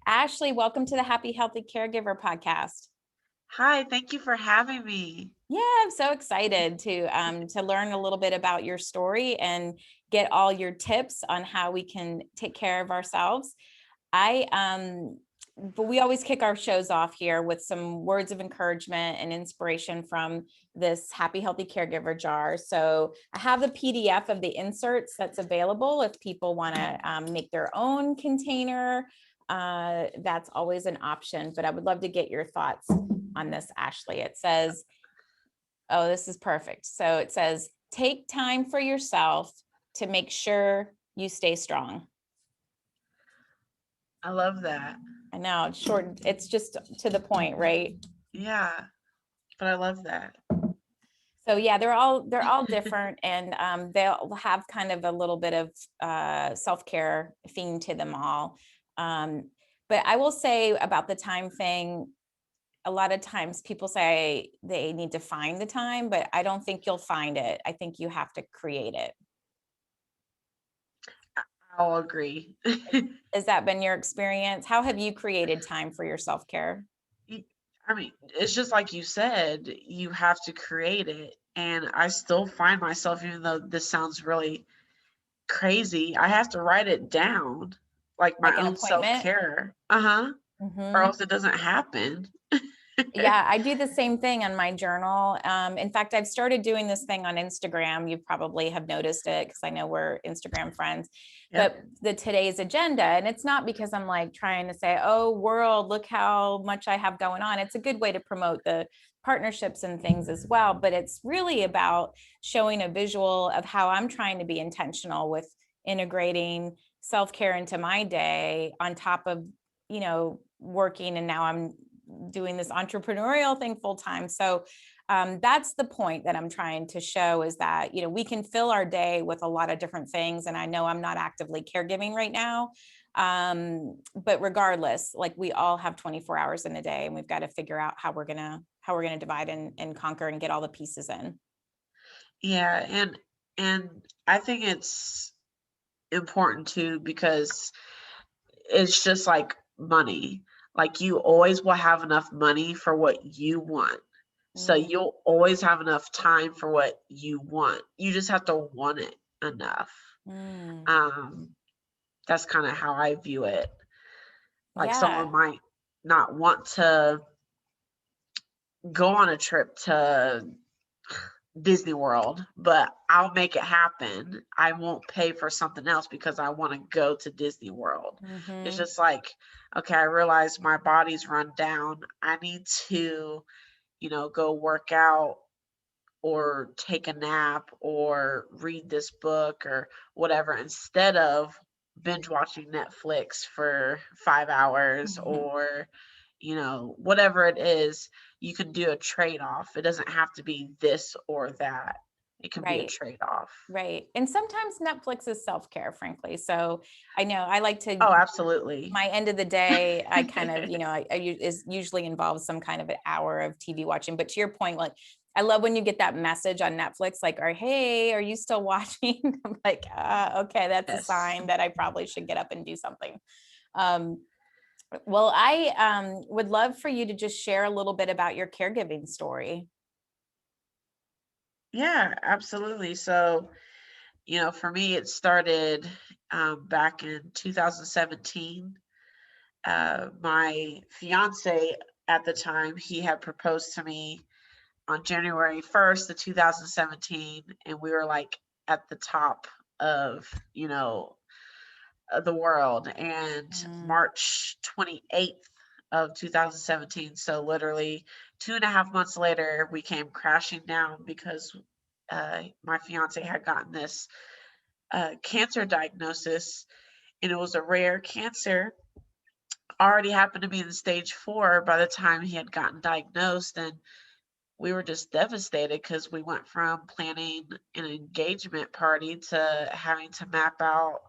Ashley, welcome to the Happy Healthy Caregiver podcast. Hi, thank you for having me. Yeah, I'm so excited to learn a little bit about your story and get all your tips on how we can take care of ourselves. I but we always kick our shows off here with some words of encouragement and inspiration from this Happy Healthy Caregiver jar. So I have the PDF of the inserts that's available if people want to make their own container. That's always an option, but I would love to get your thoughts on this, Ashley. It says, oh, this is perfect. So it says, take time for yourself to make sure you stay strong. I love that. I know it's short. It's just to the point, right? Yeah, but I love that. So yeah, they're all different, and they'll have kind of a little bit of self-care theme to them all. But I will say about the time thing, a lot of times people say they need to find the time, but I don't think you'll find it. I think you have to create it. I'll agree. Has that been your experience? How have you created time for your self-care? Y- I mean, it's just like you said, you have to create it. And I still find myself, even though this sounds really crazy, I have to write it down, like my Like an own appointment? self-care. Uh-huh. Or Mm-hmm. else it doesn't happen. Yeah, I do the same thing on my journal. In fact, I've started doing this thing on Instagram. You probably have noticed it because I know we're Instagram friends. Yep. But the today's agenda, and it's not because I'm like trying to say, oh, world, look how much I have going on. It's a good way to promote the partnerships and things as well. But it's really about showing a visual of how I'm trying to be intentional with integrating self-care into my day on top of, working. And now I'm doing this entrepreneurial thing full time. So that's the point that I'm trying to show is that, we can fill our day with a lot of different things. And I know I'm not actively caregiving right now. But regardless, like we all have 24 hours in a day and we've got to figure out how we're gonna divide and conquer and get all the pieces in. Yeah, and I think it's important too because it's just like money. Like you always will have enough money for what you want. So Mm, you'll always have enough time for what you want. You just have to want it enough. mm, Um, that's kind of how I view it. Like yeah. someone might not want to go on a trip to Disney World, but I'll make it happen. I won't pay for something else because I want to go to Disney World. It's Hmm. just like, okay, I realize my body's run down. I need to, go work out or take a nap or read this book or whatever instead of binge watching Netflix for 5 hours or, whatever it is, you can do a trade off. It doesn't have to be this or that. It can be a Right. trade off. Right. And sometimes Netflix is self-care, frankly. So I know I like to, Oh, absolutely. my end of the day, I kind of, is usually involves some kind of an hour of TV watching. But to your point, like I love when you get that message on Netflix, like, or hey, are you still watching? I'm like, okay, that's a Yes. sign that I probably should get up and do something. Um, well, I would love for you to just share a little bit about your caregiving story. Yeah, absolutely. So, for me, it started back in 2017. My fiance at the time, he had proposed to me on January 1st of 2017, and we were like at the top of, of the world. And Mm, March 28th of 2017, so literally 2.5 months later, we came crashing down because my fiance had gotten this cancer diagnosis, and it was a rare cancer. Already happened to be in stage 4 by the time he had gotten diagnosed, and we were just devastated because we went from planning an engagement party to having to map out,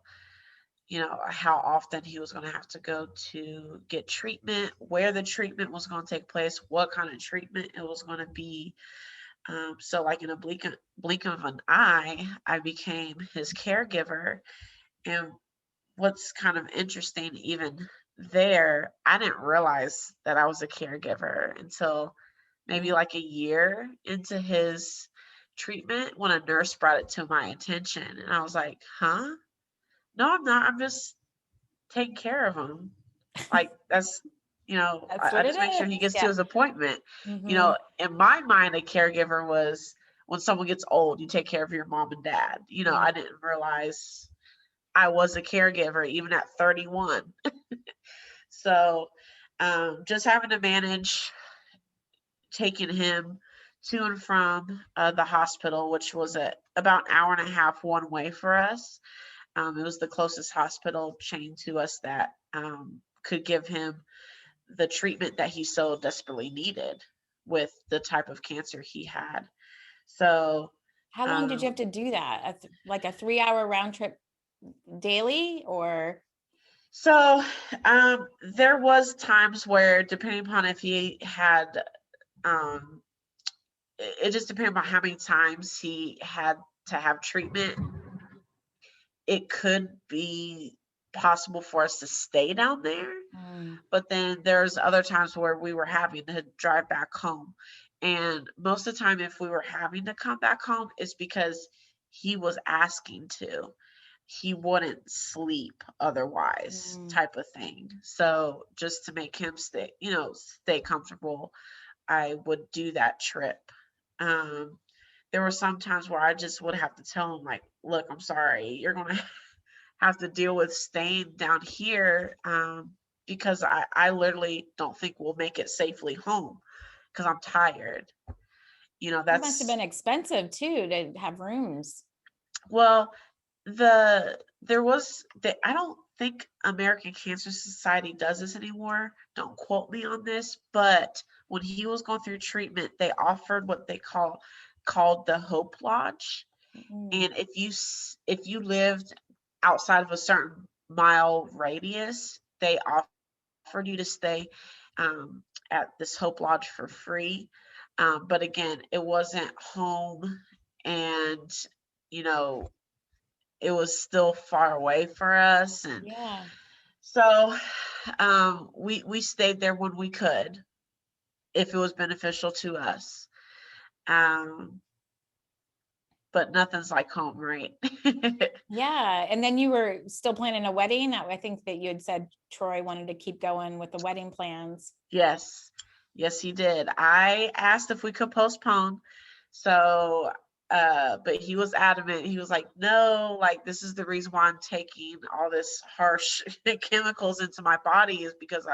how often he was going to have to go to get treatment, where the treatment was going to take place, what kind of treatment it was going to be. So, like in a blink of an eye, I became his caregiver. And what's kind of interesting, even there, I didn't realize that I was a caregiver until maybe Mm. like a year into his treatment when a nurse brought it to my attention. And I was like, huh? No, I'm not. I'm just taking care of him. Like, that's, That's I what it just make sure he is. gets to Yeah. his appointment. Hmm. In my mind, a caregiver was when someone gets old, you take care of your mom and dad. I didn't realize I was a caregiver even at 31. So, just having to manage taking him to and from the hospital, which was about an hour and a half one way for us. It was the closest hospital chain to us that could give him the treatment that he so desperately needed with the type of cancer he had. So, How long did you have um, to do that? Like a 3 hour round trip daily or? so there was times where, depending upon if he had, um, it just depended on how many times he had to have treatment. It could be possible for us to stay down there, Mm. but then there's other times where we were having to drive back home. And most of the time, if we were having to come back home, it's because he was asking to. He wouldn't sleep otherwise, Mm. type of thing. So just to make him stay comfortable, I would do that trip. Um, there were some times where I just would have to tell him, like, look, I'm sorry, you're gonna have to deal with staying down here, because I literally don't think we'll make it safely home because I'm tired. It must have That's been expensive too to have rooms. well, there was I don't think American Cancer Society does this anymore. Don't quote me on this, but when he was going through treatment, they offered what they called the Hope Lodge. Mm. And if you lived outside of a certain mile radius, they offered you to stay at this Hope Lodge for free. But again, it wasn't home, and you know it was still far away for us, and Yeah. so we stayed there when we could, if it was beneficial to us. Um, but nothing's like home, right? Yeah. And then you were still planning a wedding. I think that you had said Troy wanted to keep going with the wedding plans. Yes. Yes, he did. I asked if we could postpone. So, but he was adamant. He was like, no, like, this is the reason why I'm taking all this harsh chemicals into my body is because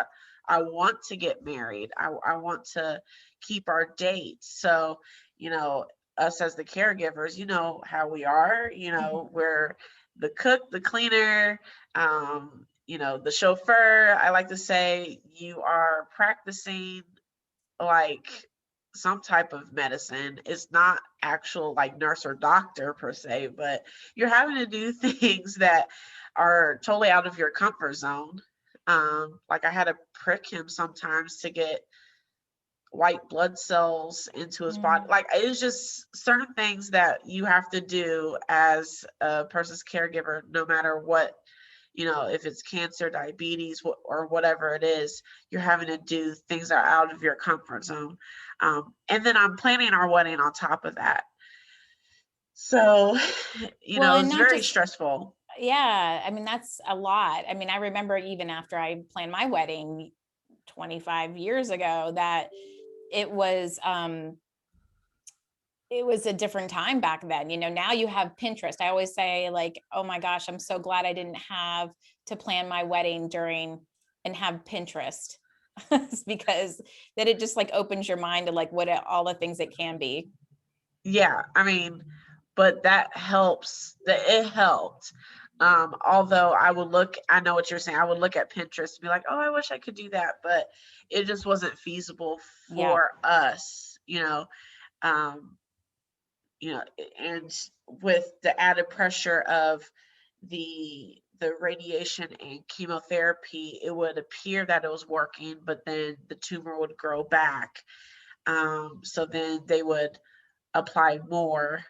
I want to get married. I want to keep our dates. So, you know, us as the caregivers, you know how we are, we're the cook, the cleaner, the chauffeur. I like to say you are practicing like some type of medicine. It's not actual like nurse or doctor per se, but you're having to do things that are totally out of your comfort zone. Like I had to prick him sometimes to get white blood cells into his body. Mm. Like it's just certain things that you have to do as a person's caregiver, no matter what, if it's cancer, diabetes, or whatever it is, you're having to do things that are out of your comfort zone. And then I'm planning our wedding on top of that. So, Well, and it's not very just, stressful. yeah, I mean, that's a lot. I mean, I remember even after I planned my wedding 25 years ago that it was um it was a different time back then. Now you have Pinterest. I always say, like, oh my gosh, I'm so glad I didn't have to plan my wedding during and have Pinterest. Because that it just like opens your mind to like all the things it can be. Yeah, I mean, but that helps. That it helped. Although I know what you're saying. I would look at Pinterest and be like, oh, I wish I could do that, but it just wasn't feasible Yeah. for us, um, and with the added pressure of the radiation and chemotherapy, it would appear that it was working, but then the tumor would grow back. So then they would apply more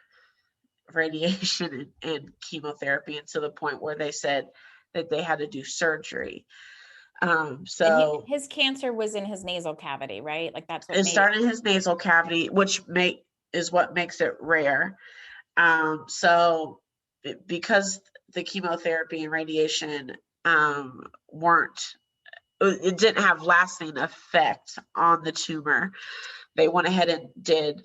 radiation and chemotherapy, and to the point where they said that they had to do surgery. And So his cancer was in his nasal cavity, right? Like that's what it made it. started in his nasal cavity, which is what makes it rare. So because the chemotherapy and radiation weren't, it didn't have lasting effect on the tumor, they went ahead and did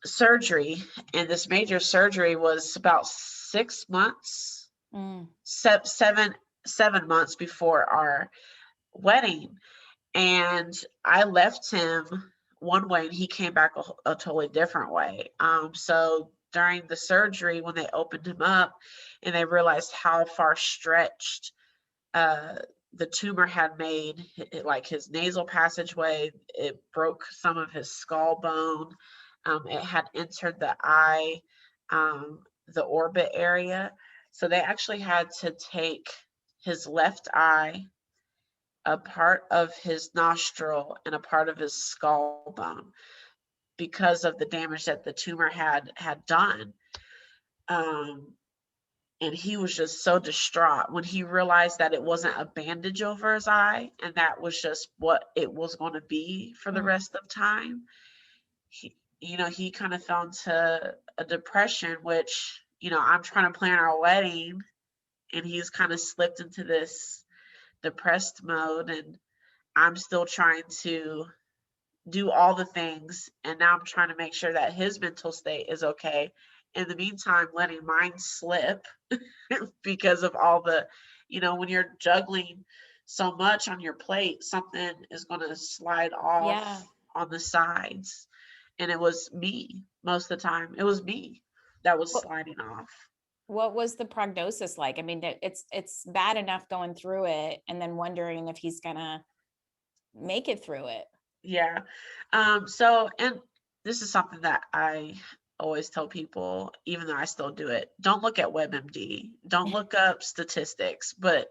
surgery, and this major surgery was about 6 months, Mm, 7 months before our wedding. And I left him one way and he came back a totally different way. So during the surgery, when they opened him up and they realized how far stretched uh, the tumor had made, like his nasal passageway, it broke some of his skull bone. It had entered the eye, the orbit area. So they actually had to take his left eye, a part of his nostril, and a part of his skull bone because of the damage that the tumor had done. Um, and he was just so distraught when he realized that it wasn't a bandage over his eye and that was just what it was going to be for the mm. rest of time. He kind of fell into a depression, which, I'm trying to plan our wedding and he's kind of slipped into this depressed mode, and I'm still trying to do all the things, and now I'm trying to make sure that his mental state is okay. In the meantime, letting mine slip because of all the, when you're juggling so much on your plate, something is going to slide Yeah. off on the sides. And it was me most of the time. It was me that was What sliding off. what was the prognosis like? I mean, it's bad enough going through it and then wondering if he's gonna make it through it. Yeah. And this is something that I always tell people, even though I still do it. Don't look at WebMD. Don't look up statistics, but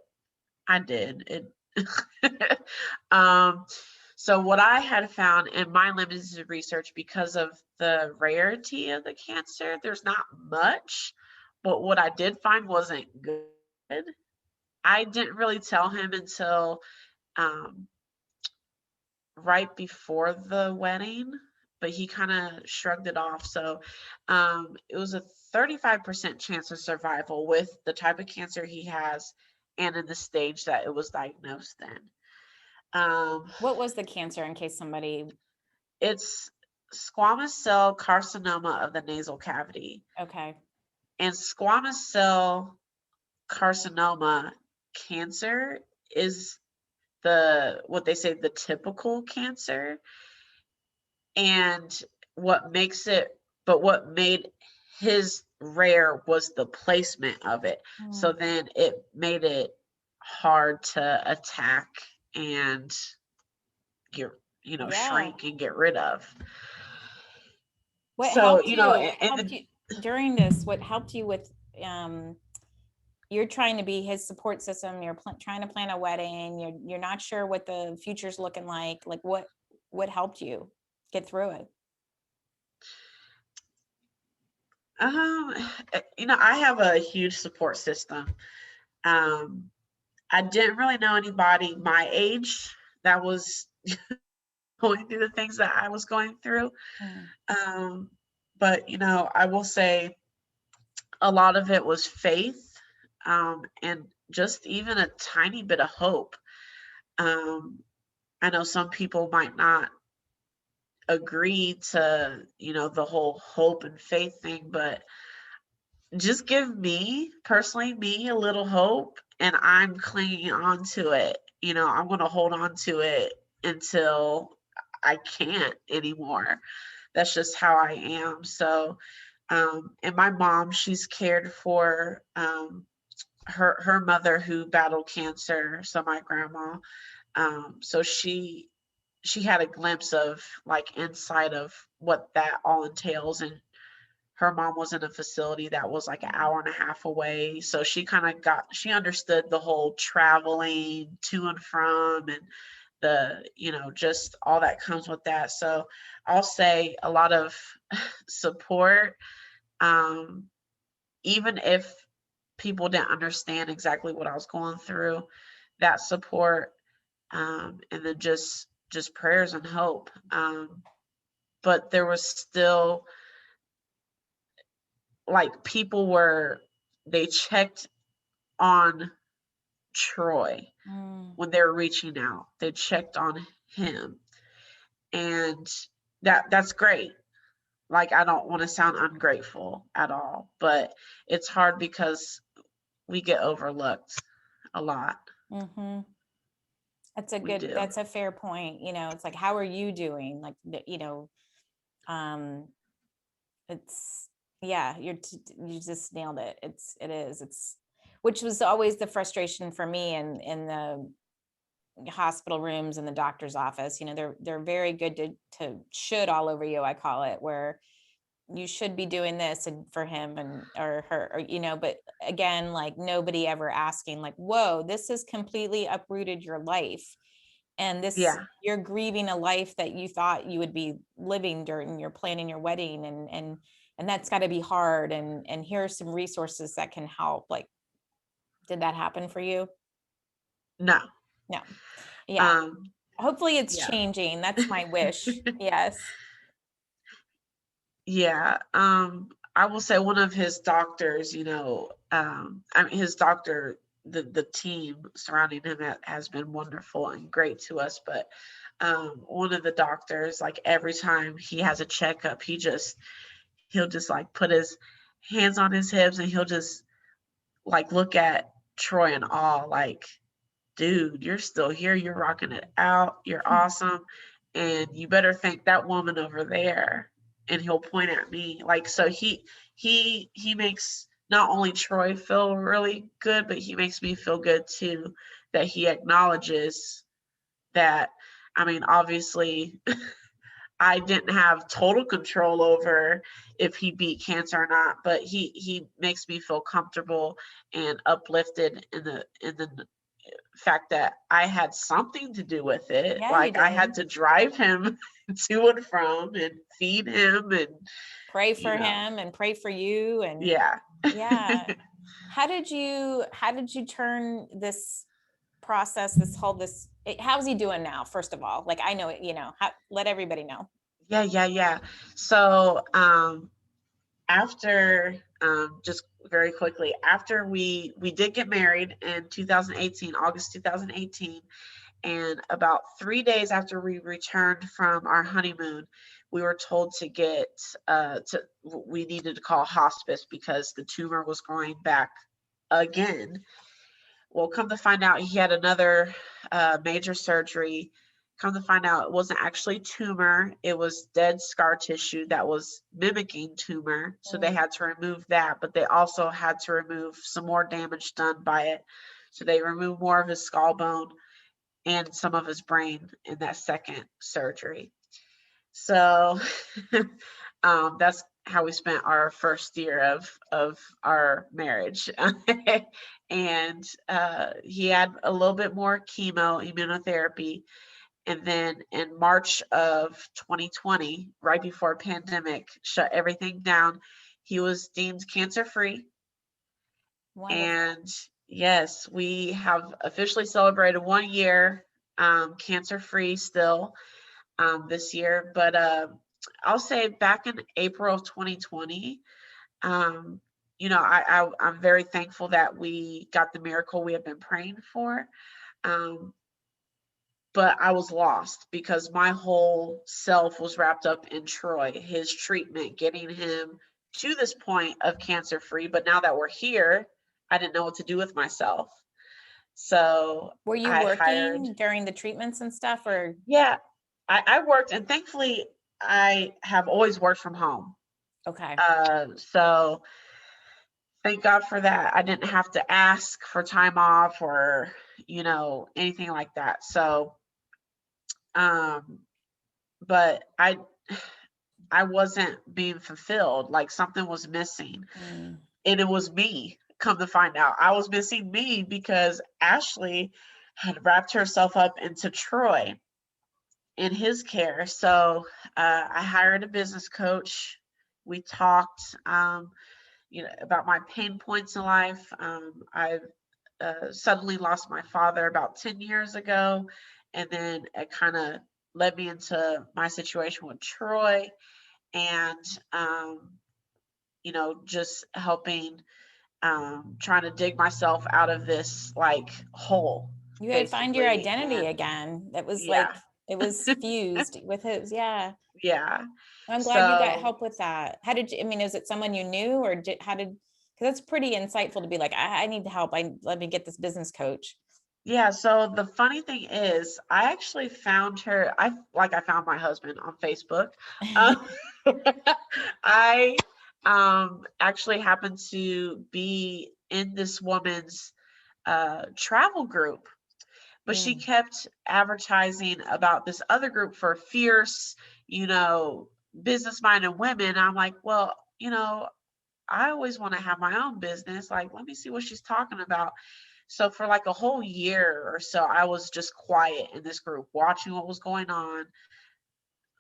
I did. Um, so what I had found in my limited research, because of the rarity of the cancer, there's not much, but what I did find wasn't good. I didn't really tell him until um, right before the wedding, but he kind of shrugged it off. So it was a 35% chance of survival with the type of cancer he has and in the stage that it was diagnosed in. What was the cancer in case somebody? It's squamous cell carcinoma of the nasal cavity. Okay. And squamous cell carcinoma cancer is what they say the typical cancer. And what makes it, but what made his rare was the placement of it. So Mm. then it made it hard to attack and get, Yeah. shrink and get rid of. What So, helped you? What and helped you during this? What helped you with um you're trying to be his support system, you're trying to plan a wedding, you're not sure what the future's looking like what helped you get through it? um, I have a huge support system. Um, I didn't really know anybody my age that was going through the things that I was going through. Mm. Um, but I will say a lot of it was faith, and just even a tiny bit of hope. Um, I know some people might not agree to, the whole hope and faith thing, but just give me a little hope, and I'm clinging on to it. I'm going to hold on to it until I can't anymore. That's just how I am. So, and my mom, she's cared for her mother who battled cancer. So my grandma, so she had a glimpse of like inside of what that all entails, and her mom was in a facility that was like an hour and a half away. So she understood the whole traveling to and from, and the, just all that comes with that. So I'll say a lot of support, um, even if people didn't understand exactly what I was going through. that support, and then just prayers and hope. But there was still, like, they checked on Troy Mm, when they were reaching out. They checked on him, and that's great. Like, I don't want to sound ungrateful at all, but it's hard because we get overlooked a lot. mm-hmm. We do. That's a fair point. It's like, how are you doing? Like, um, it's, yeah, you just nailed it. It's, which was always the frustration for me in the hospital rooms and the doctor's office. They're very good to should all over you, I call it, where you should be doing this and for him and or her, or, but again, like, nobody ever asking, like, whoa, this has completely uprooted your life, and this, Yeah. you're grieving a life that you thought you would be living during your planning your wedding, and that's got to be hard, and here are some resources that can help. Like, did that happen for you? No. No. Yeah, Um, hopefully it's yeah. changing. That's my wish. Yes. Yeah. I will say one of his doctors, I mean, his doctor, the team surrounding him has been wonderful and great to us. But one of the doctors, like, every time he has a checkup, he'll just like put his hands on his hips, and he'll just like look at Troy in awe, like, dude, you're still here. You're rocking it out. You're awesome. And you better thank that woman over there. And he'll point at me. Like, so he makes not only Troy feel really good, but he makes me feel good too, that he acknowledges that. I mean, obviously, I didn't have total control over if he beat cancer or not, but he makes me feel comfortable and uplifted in the fact that I had something to do with it. Yeah, you Like, I did. had to drive him to and from and feed him, and Pray you for know, him and pray for you, and yeah. yeah. How did you turn this process, how's he doing now, first of all? Like, I know it, let everybody know. Yeah. So, after, just very quickly, after we did get married in 2018, August 2018, and about 3 days after we returned from our honeymoon, we were told we needed to call hospice because the tumor was growing back again. Well, come to find out, he had another major surgery. Come to find out, it wasn't actually tumor, it was dead scar tissue that was mimicking tumor. So they Mm. had to remove that, but they also had to remove some more damage done by it. So they removed more of his skull bone and some of his brain in that second surgery. So that's how we spent our first year of our marriage. And he had a little bit more chemo, immunotherapy. And then in March of 2020, right before pandemic shut everything down, he was deemed cancer free. Wonderful. And yes, we have officially celebrated 1 year cancer free still this year. But I'll say back in April of 2020, um, I'm very thankful that we got the miracle we have been praying for. Um, but I was lost because my whole self was wrapped up in Troy, his treatment, getting him to this point of cancer free. But now that we're here, I didn't know what to do with myself. So Were you I hired, working during the treatments and stuff, or yeah, I worked, and thankfully I have always worked from home. okay? So thank God for that. I didn't have to ask for time off or, anything like that. So, um, but I wasn't being fulfilled. Like, something was missing, Mm. and it was me. Come to find out, I was missing me because Ashley had wrapped herself up into Troy in his care. So I hired a business coach. We talked, about my pain points in life. I've suddenly lost my father about 10 years ago. And then it kind of led me into my situation with Troy and, just helping, trying to dig myself out of this like hole, You had to find your basically. identity And again. That was yeah, like, it was fused with his. Yeah. yeah. I'm glad you got So help with that. How did you, I mean, is it someone you knew or how did, because that's pretty insightful to be like, I need help. Let me get this business coach. yeah, so the funny thing is, I actually found her. I found my husband on Facebook. Um, I actually happened to be in this woman's travel group, but she Mm. kept advertising about this other group for fierce, you know, business-minded women. I'm like, well, I always want to have my own business. Like, let me see what she's talking about. So for like a whole year or so, I was just quiet in this group, watching what was going on,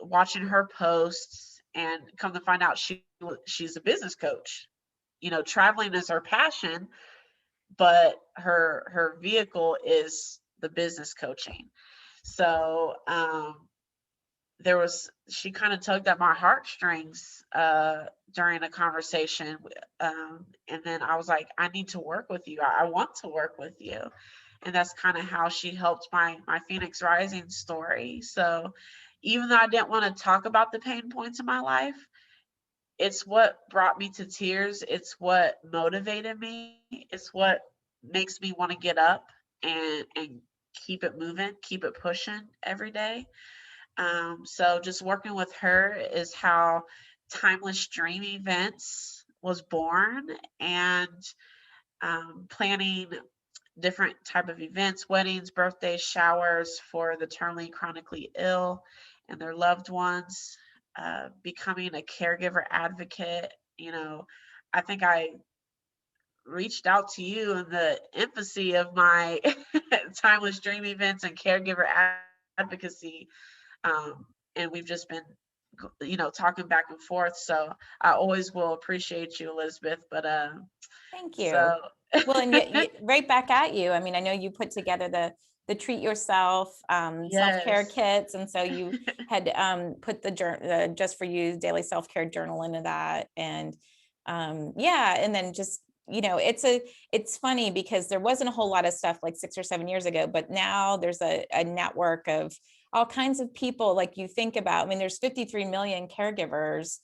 watching her posts, and come to find out she's a business coach. Traveling is her passion, but her vehicle is the business coaching. So she kind of tugged at my heartstrings during a conversation, and then I was like, I need to work with you. I want to work with you, and that's kind of how she helped my Phoenix Rising story. So even though I didn't want to talk about the pain points in my life, it's what brought me to tears. It's what motivated me. It's what makes me want to get up and keep it moving, keep it pushing every day. So just working with her is how Timeless Dream Events was born, and planning different type of events, weddings, birthdays, showers for the terminally chronically ill and their loved ones, becoming a caregiver advocate. I think I reached out to you in the infancy of my Timeless Dream Events and caregiver advocacy, and we've just been talking back and forth. So I always will appreciate you, Elizabeth. But Thank you. so Well, and yet, right back at you. I mean, I know you put together the treat yourself self-care yes. kits, and so you had put the just for you daily self-care journal into that, and yeah, and then just it's funny because there wasn't a whole lot of stuff like 6 or 7 years ago, but now there's a network of all kinds of people. Like you think about, I mean, there's 53 million caregivers.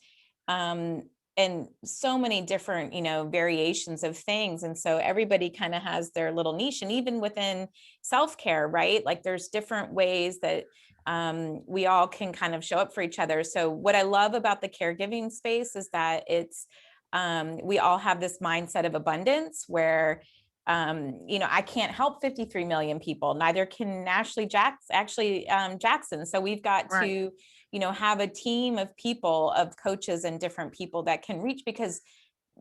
Um, and so many different variations of things, and so everybody kind of has their little niche, and even within self-care, right, like there's different ways that we all can kind of show up for each other. So what I love about the caregiving space is that it's we all have this mindset of abundance where I can't help 53 million people, neither can Jackson. So we've got Right. to have a team of people, of coaches and different people that can reach, because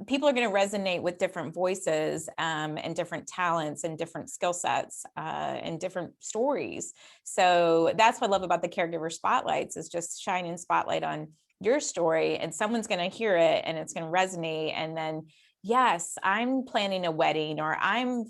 people are going to resonate with different voices and different talents and different skill sets and different stories. So that's what I love about the caregiver spotlights, is just shining spotlight on your story, and someone's going to hear it and it's going to resonate. And then, yes, I'm planning a wedding, or I'm,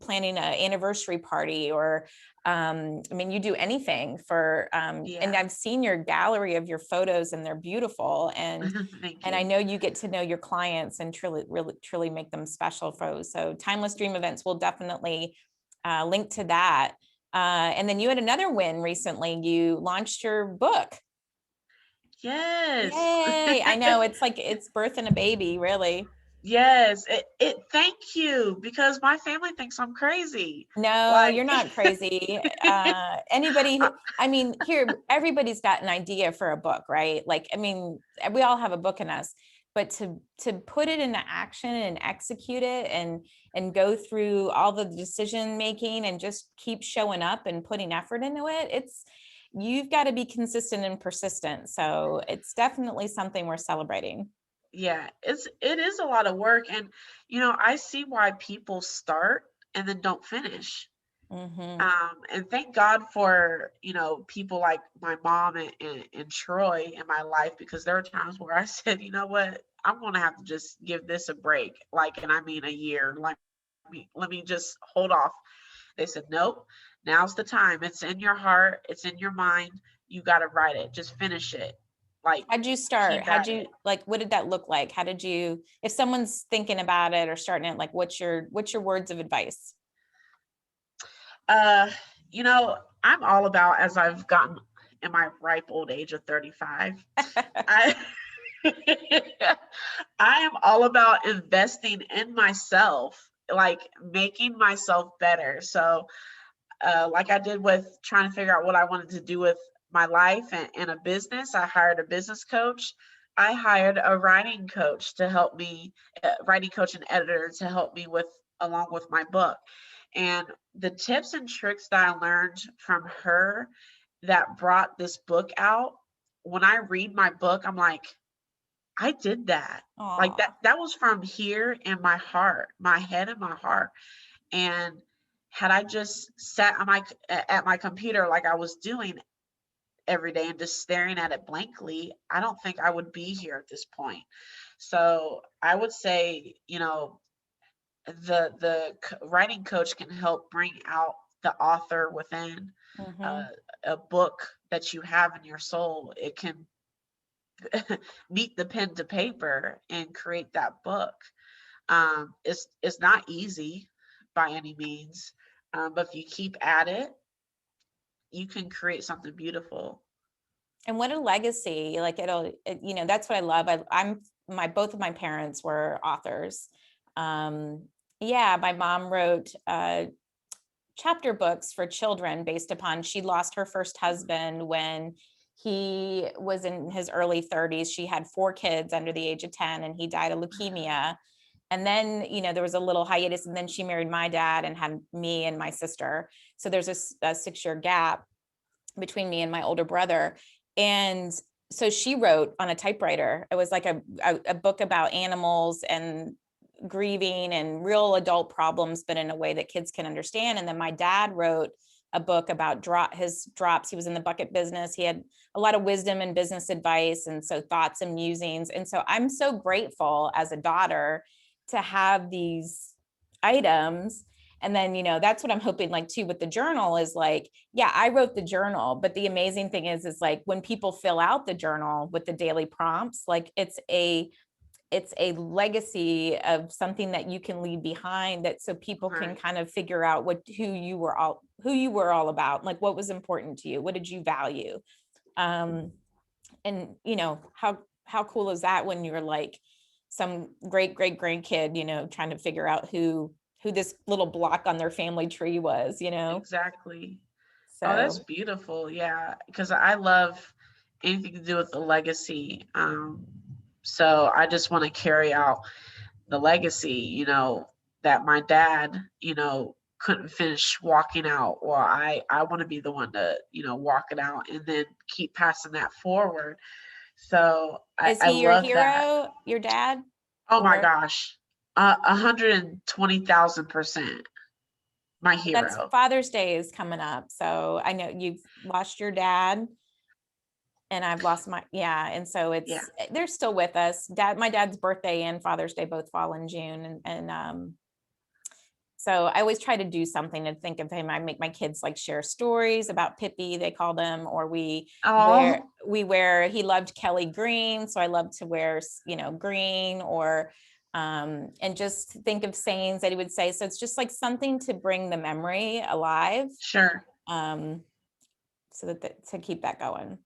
planning an anniversary party, or I mean, you do anything for, and Yeah. I've seen your gallery of your photos and they're beautiful. Thank And I you. know you get to know your clients and truly, really, truly make them special for. So Timeless Dream Events will definitely link to that. And then you had another win recently. You launched your book. Yes. Yay. I know it's like it's birthing a baby, really. Yes. Thank you, because my family thinks I'm crazy. No, Like you're not crazy. Anybody who, I mean, here, everybody's got an idea for a book, right? Like, I mean, we all have a book in us, but to put it into action and execute it and go through all the decision making and just keep showing up and putting effort into it, you've got to be consistent and persistent. So it's definitely something we're celebrating. yeah, it is a lot of work, and I see why people start and then don't finish. Hmm. And thank God for people like my mom and Troy in my life, because there are times where I said, you know what, I'm gonna have to just give this a break, like, and I mean a year, like let me just hold off. They said, nope, now's the time. It's in your heart. It's in your mind. You got to write it. Just finish it. Like, How'd you start? keep How'd at it. you like, what did that look like? How did you, if someone's thinking about it or starting it, like what's your words of advice? Uh, I'm all about, as I've gotten in my ripe old age of 35, I I am all about investing in myself, like making myself better. So, like I did with trying to figure out what I wanted to do with my life and a business, I hired a business coach. I hired a writing coach to help me, writing coach and editor to help me with, along with my book. And the tips and tricks that I learned from her that brought this book out, when I read my book, I'm like, I did that. Like Oh, that was from here in my heart, my head and my heart. And had I just sat on at my computer like I was doing every day and just staring at it blankly, I don't think I would be here at this point. So I would say, writing coach can help bring out the author within, mm-hmm. uh, a book that you have in your soul. It can meet the pen to paper and create that book. It's not easy by any means, but if you keep at it, you can create something beautiful. And what a legacy. Like that's what I love. I'm both of my parents were authors. Um, yeah, my mom wrote chapter books for children based upon, she lost her first husband when he was in his early 30s. She had 4 kids under the age of 10 and he died of leukemia. And then, there was a little hiatus, and then she married my dad and had me and my sister. So there's a 6-year gap between me and my older brother. And so she wrote on a typewriter. It was like a book about animals and grieving and real adult problems, but in a way that kids can understand. And then my dad wrote a book about his drops. He was in the bucket business. He had a lot of wisdom and business advice, and so thoughts and musings. And so I'm so grateful as a daughter to have these items. And then, that's what I'm hoping, like, too, with the journal is like, yeah, I wrote the journal, but the amazing thing is like when people fill out the journal with the daily prompts, like it's a legacy of something that you can leave behind, that so people can Right. kind of figure out who you were all about, like what was important to you, what did you value. And how cool is that when you're like some great great grandkid, trying to figure out who this little block on their family tree was. Exactly. Oh, that's So beautiful. Yeah, because I love anything to do with the legacy. So I just want to carry out the legacy, that my dad, couldn't finish walking out. Or I want to be the one to, walk it out and then keep passing that forward. So is I he your love that. hero, your dad? Oh my Or gosh. 120,000% my that's hero. Father's Day is coming up. So I know you've lost your dad and I've lost yeah. And so Yeah. they're still with us. My dad's birthday and Father's Day both fall in June. And so I always try to do something to think of him. I make my kids like share stories about Pippi, they call them, or Oh, he loved Kelly green. So I love to wear, green, or and just think of sayings that he would say. So it's just like something to bring the memory alive, sure. um, so to keep that going.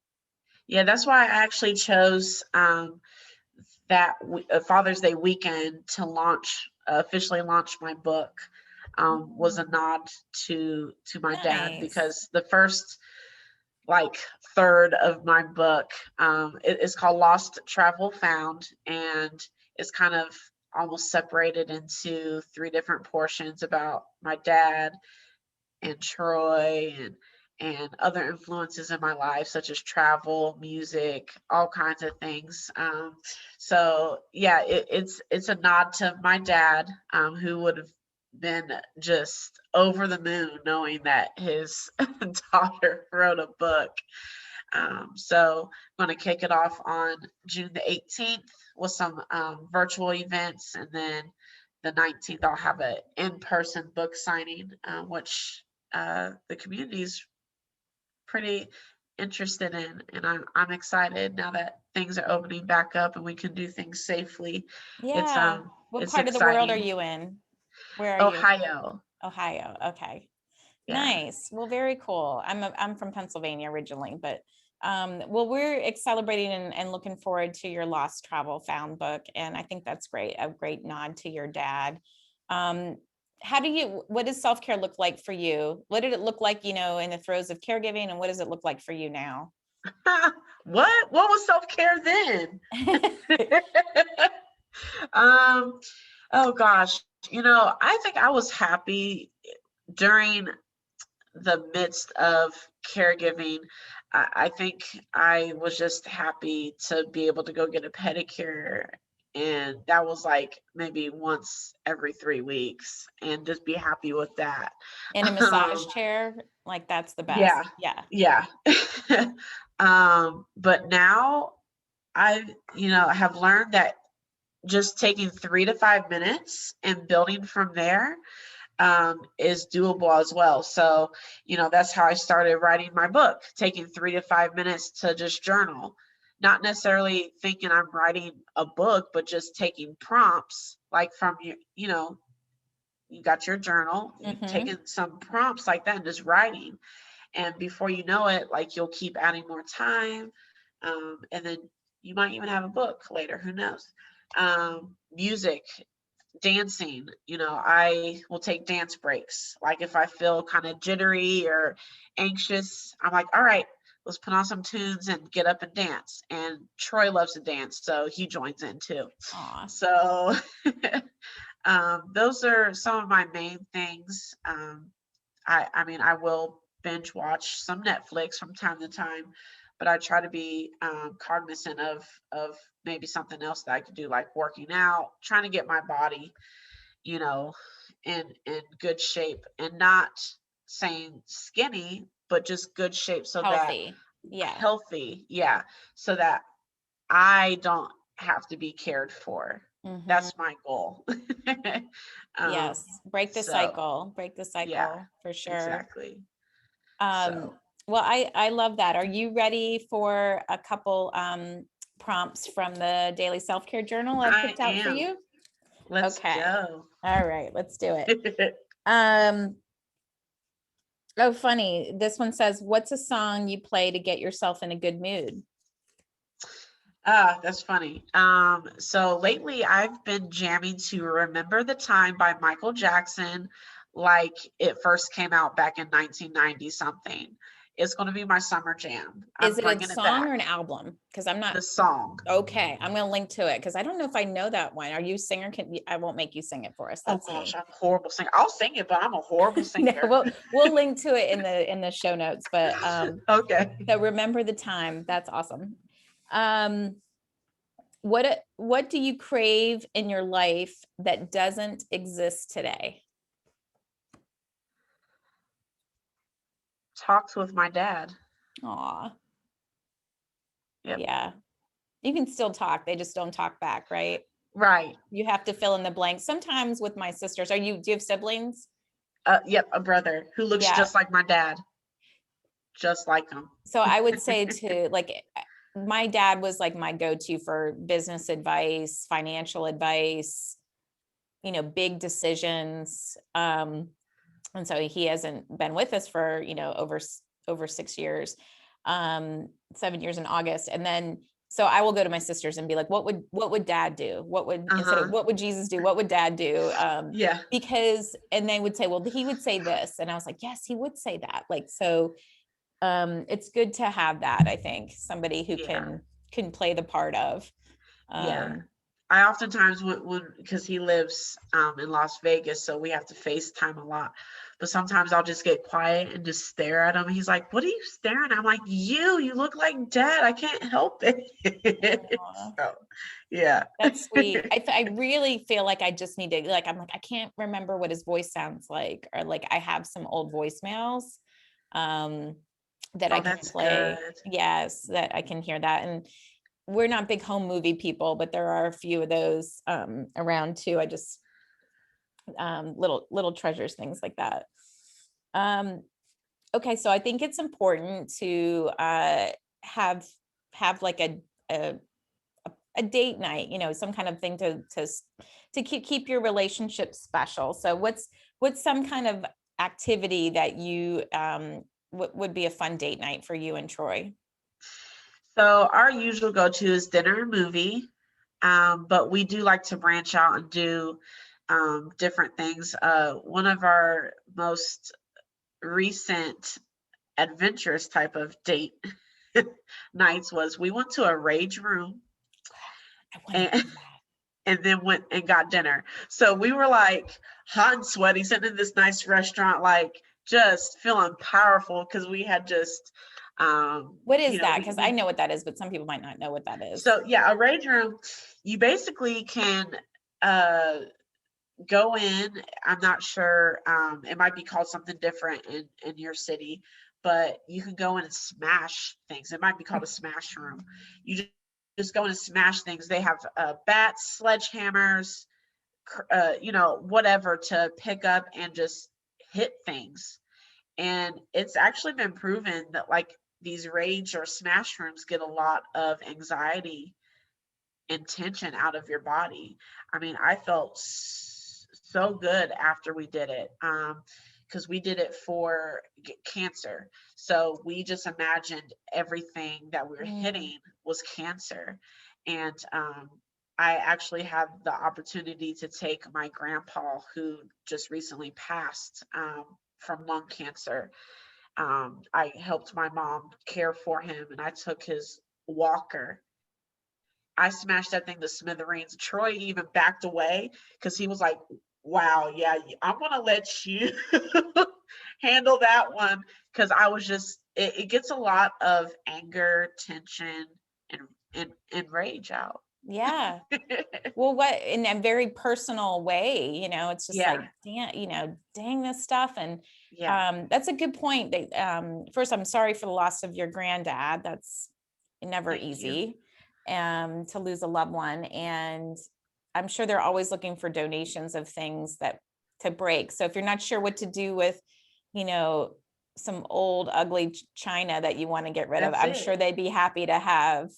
Yeah, that's why I actually chose that Father's Day weekend to officially launch my book. Was a Mm, nod to my dad, nice. because the first like third of my book, it's called Lost Travel Found, and it's kind of almost separated into 3 different portions about my dad and Troy and other influences in my life, such as travel, music, all kinds of things. So yeah, it's a nod to my dad, who would have been just over the moon knowing that his daughter wrote a book. So I'm going to kick it off on June the 18th with some virtual events, and then the 19th, I'll have an in-person book signing, which the community is pretty interested in, and I'm excited now that things are opening back up and we can do things safely. It's Yeah. What it's part of the world are exciting. you in? Where are you? Ohio. Ohio. Okay. Yeah. Nice. Well, very cool. I'm from Pennsylvania originally, but well, we're celebrating and looking forward to your Lost Travel Found book. And I think that's great. A great nod to your dad. Um, what does self-care look like for you? What did it look like, in the throes of caregiving, and what does it look like for you now? What was self-care then? Um, oh gosh, I think I was happy during the midst of caregiving. I think I was just happy to be able to go get a pedicure. And that was like maybe once every 3 weeks, and just be happy with that. In a massage Um, chair, like that's the best. yeah, Yeah. yeah. But now I, have learned that just taking 3 to 5 minutes and building from there is doable as well. So, that's how I started writing my book, taking 3 to 5 minutes to just journal, not necessarily thinking I'm writing a book, but just taking prompts like from you got your journal, you've Mm-hmm. taken some prompts like that and just writing. And before you know it, like you'll keep adding more time. And then you might even have a book later, who knows? Music, dancing, I will take dance breaks. Like if I feel kind of jittery or anxious, I'm like, all right, let's put on some tunes and get up and dance. And Troy loves to dance, so he joins in too. Aw. So those are some of my main things. I mean, I will binge watch some Netflix from time to time, but I try to be cognizant of maybe something else that I could do, like working out, trying to get my body, you know, in good shape, and not saying skinny, but just good shape so that Healthy. Yeah. healthy, yeah, so that I don't have to be cared for. Mm-hmm. That's my goal. um, Yes. Break the so cycle. Break the yeah, cycle for sure. exactly. Um, So well, I love that. Are you ready for a couple prompts from the daily self-care journal I've I picked out for am. you? Let's Okay. go. All right, let's do it. Um, oh, funny. This one says, what's a song you play to get yourself in a good mood? That's funny. So lately I've been jamming to Remember the Time by Michael Jackson, like it first came out back in 1990 something. It's going to be my summer jam. Is I'm it a bringing it song back. or an album? Because I'm not The song. okay. I'm gonna link to it because I don't know if I know that one. Are you a singer? I won't make you sing it for us. Oh That's gosh, me. I'm a horrible singer. I'll sing it, but I'm a horrible No, singer. we'll link to it in the show notes. But Okay. so remember the time. That's awesome. Um, what do you crave in your life that doesn't exist today? Talks with my dad. Aw, Yep. yeah. You can still talk. They just don't talk back, right? Right. You have to fill in the blanks. Sometimes with my sisters, do you have siblings? Yep, a brother who looks Yeah. just like my dad. Just like him. So I would say to like, my dad was like my go-to for business advice, financial advice, big decisions. And so he hasn't been with us for, over 6 years, 7 years in August. And then, so I will go to my sisters and be like, what would dad do? Instead of Uh-huh. what would Jesus do? What would dad do? Yeah. Because, and they would say, well, he would say this. And I was like, yes, he would say that. Like, so it's good to have that. I think somebody who Yeah. can play the part of, Yeah. um, I oftentimes when because he lives in Las Vegas, so we have to FaceTime a lot. But sometimes I'll just get quiet and just stare at him. He's like, "What are you staring at?" I'm like, You look like dad. I can't help it." aw, So, yeah. that's sweet. I really feel like I just need to, like, I'm like, I can't remember what his voice sounds like, or like I have some old voicemails um, that I Oh, can that's play. good. Yes, that I can hear that. And we're not big home movie people, but there are a few of those around too. I just little treasures, things like that. Okay, so I think it's important to have like a date night, some kind of thing to keep your relationship special. So what's some kind of activity that you would be a fun date night for you and Troy? So our usual go-to is dinner and movie, but we do like to branch out and do different things. One of our most recent adventurous type of date nights was we went to a rage room I want to and, do that. and then went and got dinner. So we were like hot and sweaty, sitting in this nice restaurant, like just feeling powerful because we had just, What is that? Because I we know what that is, but some people might not know what that is. so yeah, a rage room, you basically can uh go in. I'm not sure, it might be called something different in your city, but you can go in and smash things. It might be called a smash room. You just go in and smash things. They have bats, sledgehammers, whatever to pick up and just hit things. And it's actually been proven that like these rage or smash rooms get a lot of anxiety and tension out of your body. I mean, I felt so good after we did it, because we did it for cancer. So we just imagined everything that we were Mm. hitting was cancer. And I actually had the opportunity to take my grandpa, who just recently passed from lung cancer. I helped my mom care for him, and I took his walker. I smashed that thing to smithereens. Troy even backed away because he was like, wow, yeah, I'm going to let you handle that one. Because I was just, it gets a lot of anger, tension, and rage out. Yeah. Well, what in a very personal way, it's just Yeah, like, dang this stuff. And yeah, that's a good point. First, I'm sorry for the loss of your granddad. That's never thank you. easy to lose a loved one. And I'm sure they're always looking for donations of things that to break. So if you're not sure what to do with, you know, some old ugly china that you want to get rid of, That's I'm sure it. they'd be happy to have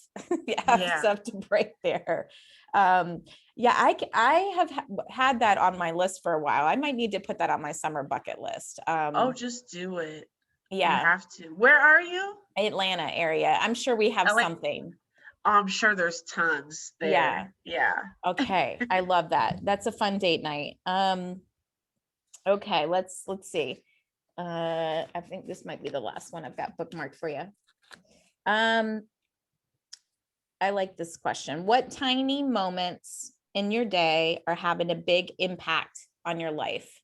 Yeah. stuff to break there. Yeah, I have had that on my list for a while. I might need to put that on my summer bucket list. Oh, just do it. You Yeah, have to. Where are you? Atlanta area. I'm sure we have LA. something. I'm sure there's tons Yeah. there. Yeah. Okay. I love that. That's a fun date night. Okay, let's see. I think this might be the last one I've got bookmarked for you. Um, I like this question. What tiny moments in your day are having a big impact on your life?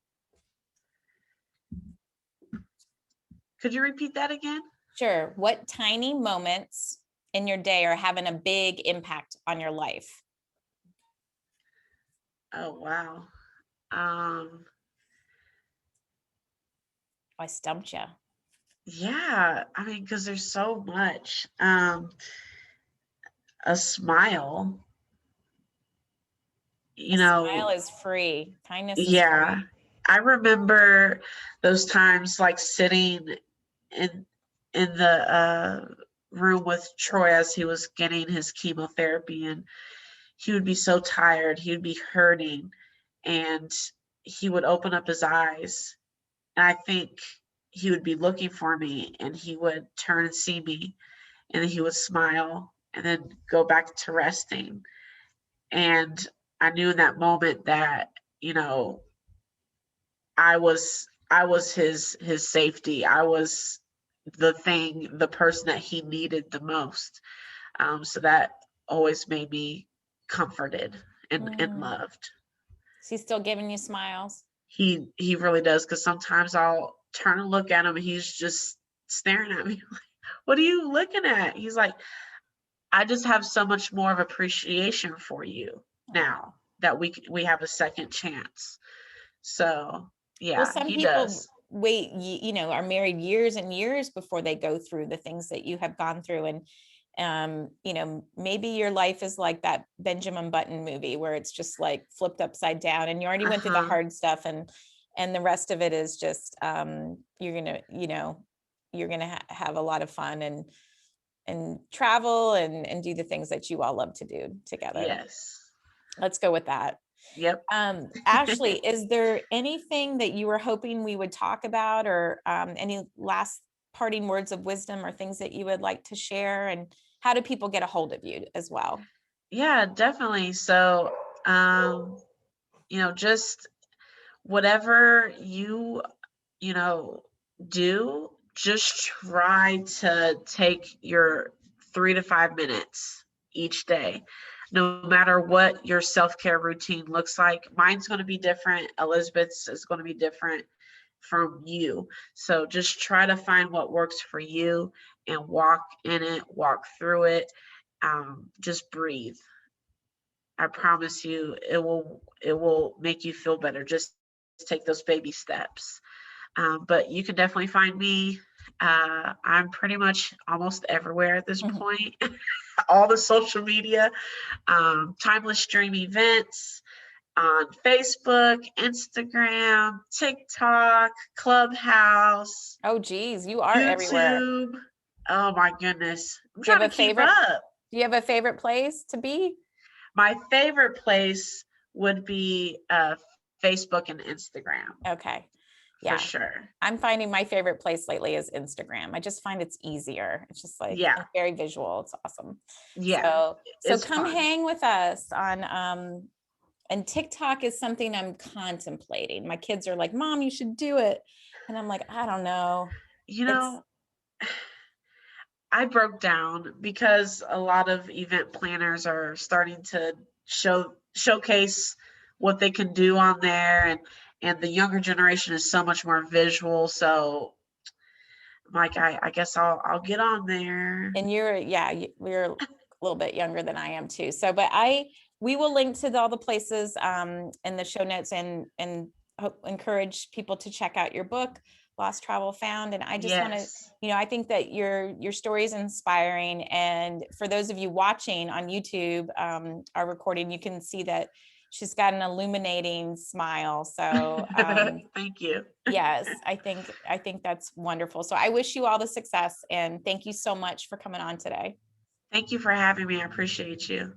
Could you repeat that again? Sure. What tiny moments in your day are having a big impact on your life? Oh, wow. Um, I stumped you. yeah, I mean, because there's so much. A smile, A you smile know, is free. Kindness is yeah. free. I remember those times like sitting in the room with Troy as he was getting his chemotherapy, and he would be so tired, he would be hurting, and he would open up his eyes, and I think he would be looking for me, and he would turn and see me, and then he would smile and then go back to resting. And I knew in that moment that, you know, I was his safety. I was the person that he needed the most. So that always made me comforted and Mm. loved. Is he still giving you smiles? He really does, because sometimes I'll turn and look at him and he's just staring at me like, what are you looking at? He's like, I just have so much more of appreciation for you Oh. now that we have a second chance. So Well, yeah, some he people does. wait, are married years and years before they go through the things that you have gone through. You know, maybe your life is like that Benjamin Button movie where it's just like flipped upside down and you already went through the hard stuff, and the rest of it is just you're gonna, you know, you're gonna have a lot of fun and travel and do the things that you all love to do together. Yes. Let's go with that. Yep. Ashley, is there anything that you were hoping we would talk about, or any last parting words of wisdom or things that you would like to share? And how do people get a hold of you as well? Yeah, definitely. So, you know, just whatever you know, do, just try to take your 3 to 5 minutes each day, no matter what your self-care routine looks like. Mine's going to be different. Elizabeth's is going to be different from you. So just try to find what works for you and walk in it, walk through it. Just breathe. I promise you, it will make you feel better. Just take those baby steps. But you can definitely find me. I'm pretty much almost everywhere at this point. All the social media, Timeless Dream events on Facebook, Instagram, TikTok, Clubhouse, Oh, geez, you are everywhere. YouTube. Oh my goodness. I'm Do you trying have to a keep favorite? up. Do you have a favorite place to be? My favorite place would be Facebook and Instagram Okay. for Yeah. sure. I'm finding my favorite place lately is Instagram. I just find it's easier. It's just like, Yeah. it's very visual. It's awesome. Yeah. So It's come fun. hang with us on and TikTok is something I'm contemplating. My kids are like, "Mom, you should do it." And I'm like, "I don't know." You It's know, I broke down because a lot of event planners are starting to showcase what they can do on there, and the younger generation is so much more visual. So I'm like, I guess I'll get on there. and you're, yeah, we're a little bit younger than I am too. So, but we will link to all the places in the show notes, and encourage people to check out your book, Lost Travel Found. And I just want to, Yes. you know, I think that your story is inspiring. And for those of you watching on YouTube, our recording, you can see that she's got an illuminating smile. So Thank you. yes, I think that's wonderful. So I wish you all the success, and thank you so much for coming on today. Thank you for having me. I appreciate you.